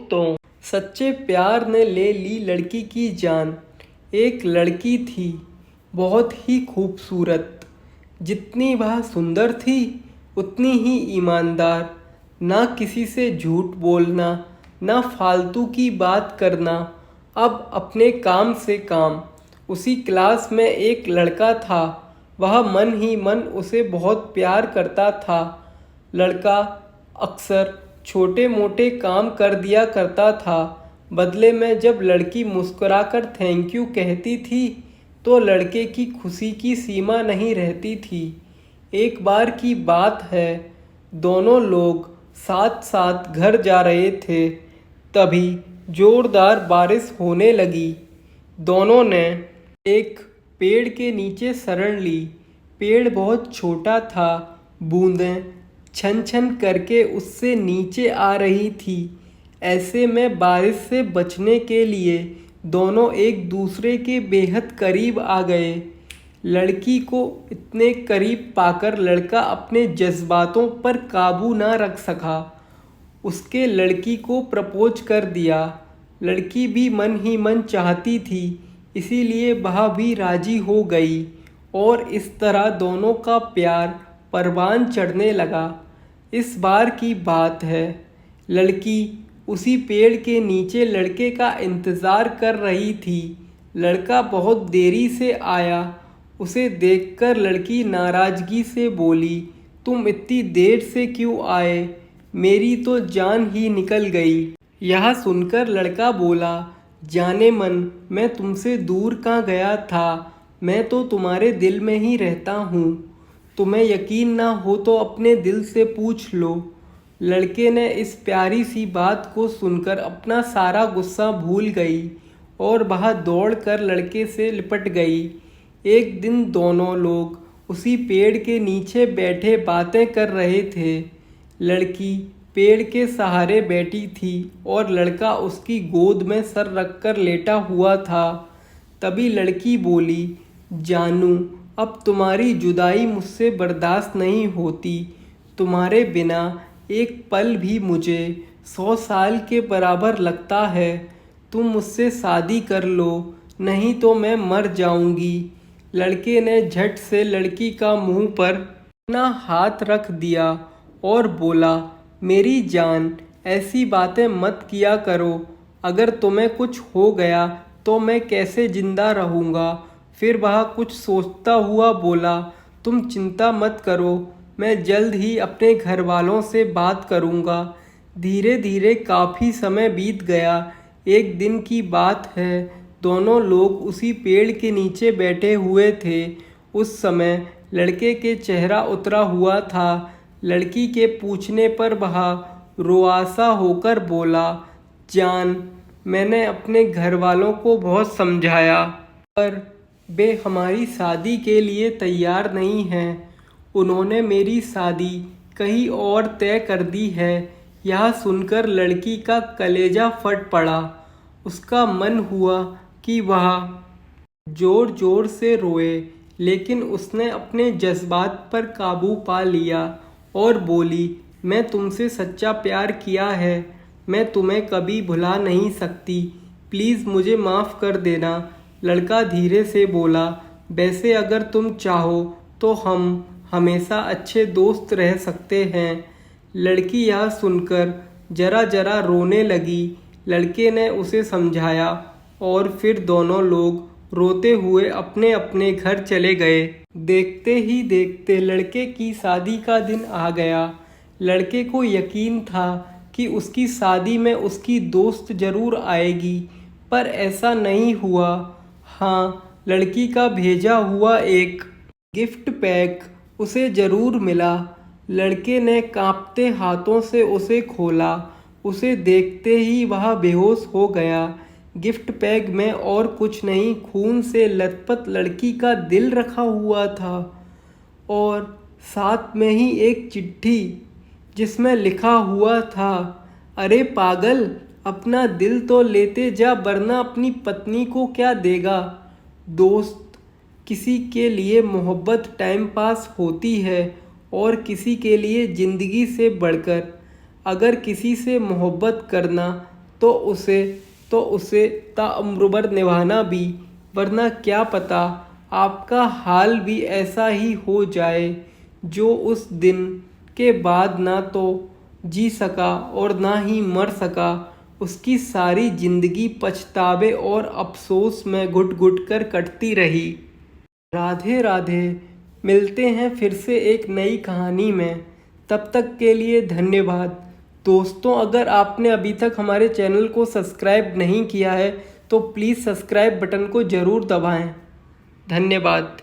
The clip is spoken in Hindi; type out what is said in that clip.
दोस्तों, सच्चे प्यार ने ले ली लड़की की जान। एक लड़की थी बहुत ही खूबसूरत। जितनी वह सुंदर थी उतनी ही ईमानदार। ना किसी से झूठ बोलना, ना फालतू की बात करना। अब अपने काम से काम। उसी क्लास में एक लड़का था। वह मन ही मन उसे बहुत प्यार करता था। लड़का अक्सर छोटे मोटे काम कर दिया करता था। बदले में जब लड़की मुस्कुराकर थैंक यू कहती थी तो लड़के की खुशी की सीमा नहीं रहती थी। एक बार की बात है, दोनों लोग साथ साथ घर जा रहे थे। तभी जोरदार बारिश होने लगी। दोनों ने एक पेड़ के नीचे शरण ली। पेड़ बहुत छोटा था। बूंदें छन छन करके उससे नीचे आ रही थी। ऐसे में बारिश से बचने के लिए दोनों एक दूसरे के बेहद करीब आ गए। लड़की को इतने करीब पाकर लड़का अपने जज्बातों पर काबू ना रख सका। उसके लड़की को प्रपोज कर दिया। लड़की भी मन ही मन चाहती थी, इसीलिए वह भी राजी हो गई और इस तरह दोनों का प्यार परवान चढ़ने लगा। इस बार की बात है, लड़की उसी पेड़ के नीचे लड़के का इंतज़ार कर रही थी। लड़का बहुत देरी से आया। उसे देखकर लड़की नाराज़गी से बोली, तुम इतनी देर से क्यों आए? मेरी तो जान ही निकल गई। यह सुनकर लड़का बोला, जाने मन, मैं तुमसे दूर कहाँ गया था। मैं तो तुम्हारे दिल में ही रहता हूँ। तुम्हें यकीन ना हो तो अपने दिल से पूछ लो। लड़के ने इस प्यारी सी बात को सुनकर अपना सारा गुस्सा भूल गई और वह दौड़कर लड़के से लिपट गई। एक दिन दोनों लोग उसी पेड़ के नीचे बैठे बातें कर रहे थे। लड़की पेड़ के सहारे बैठी थी और लड़का उसकी गोद में सर रखकर लेटा हुआ था। तभी लड़की बोली, जानू, अब तुम्हारी जुदाई मुझसे बर्दाश्त नहीं होती। तुम्हारे बिना एक पल भी मुझे 100 साल के बराबर लगता है। तुम मुझसे शादी कर लो, नहीं तो मैं मर जाऊंगी। लड़के ने झट से लड़की का मुंह पर अपना हाथ रख दिया और बोला, मेरी जान, ऐसी बातें मत किया करो। अगर तुम्हें कुछ हो गया तो मैं कैसे जिंदा रहूँगा? फिर वह कुछ सोचता हुआ बोला, तुम चिंता मत करो, मैं जल्द ही अपने घर वालों से बात करूँगा। धीरे धीरे काफ़ी समय बीत गया। एक दिन की बात है, दोनों लोग उसी पेड़ के नीचे बैठे हुए थे। उस समय लड़के के चेहरा उतरा हुआ था। लड़की के पूछने पर वह रुआसा होकर बोला, जान, मैंने अपने घर वालों को बहुत समझाया पर वे हमारी शादी के लिए तैयार नहीं हैं। उन्होंने मेरी शादी कहीं और तय कर दी है। यह सुनकर लड़की का कलेजा फट पड़ा। उसका मन हुआ कि वह जोर जोर से रोए, लेकिन उसने अपने जज्बात पर काबू पा लिया और बोली, मैं तुमसे सच्चा प्यार किया है। मैं तुम्हें कभी भुला नहीं सकती। प्लीज़ मुझे माफ़ कर देना। लड़का धीरे से बोला, वैसे अगर तुम चाहो तो हम हमेशा अच्छे दोस्त रह सकते हैं। लड़की यह सुनकर जरा जरा रोने लगी। लड़के ने उसे समझाया और फिर दोनों लोग रोते हुए अपने अपने घर चले गए। देखते ही देखते लड़के की शादी का दिन आ गया। लड़के को यकीन था कि उसकी शादी में उसकी दोस्त जरूर आएगी, पर ऐसा नहीं हुआ। हाँ, लड़की का भेजा हुआ एक गिफ्ट पैक उसे ज़रूर मिला। लड़के ने कांपते हाथों से उसे खोला। उसे देखते ही वह बेहोश हो गया। गिफ्ट पैक में और कुछ नहीं, खून से लथपथ लड़की का दिल रखा हुआ था और साथ में ही एक चिट्ठी जिसमें लिखा हुआ था, अरे पागल, अपना दिल तो लेते जा, वरना अपनी पत्नी को क्या देगा। दोस्त, किसी के लिए मोहब्बत टाइम पास होती है और किसी के लिए ज़िंदगी से बढ़कर। अगर किसी से मोहब्बत करना तो उसे ताउम्र निभाना भी, वरना क्या पता आपका हाल भी ऐसा ही हो जाए जो उस दिन के बाद ना तो जी सका और ना ही मर सका। उसकी सारी जिंदगी पछतावे और अफसोस में घुट घुट कर कटती रही। राधे राधे। मिलते हैं फिर से एक नई कहानी में। तब तक के लिए धन्यवाद। दोस्तों, अगर आपने अभी तक हमारे चैनल को सब्सक्राइब नहीं किया है तो प्लीज़ सब्सक्राइब बटन को ज़रूर दबाएं। धन्यवाद।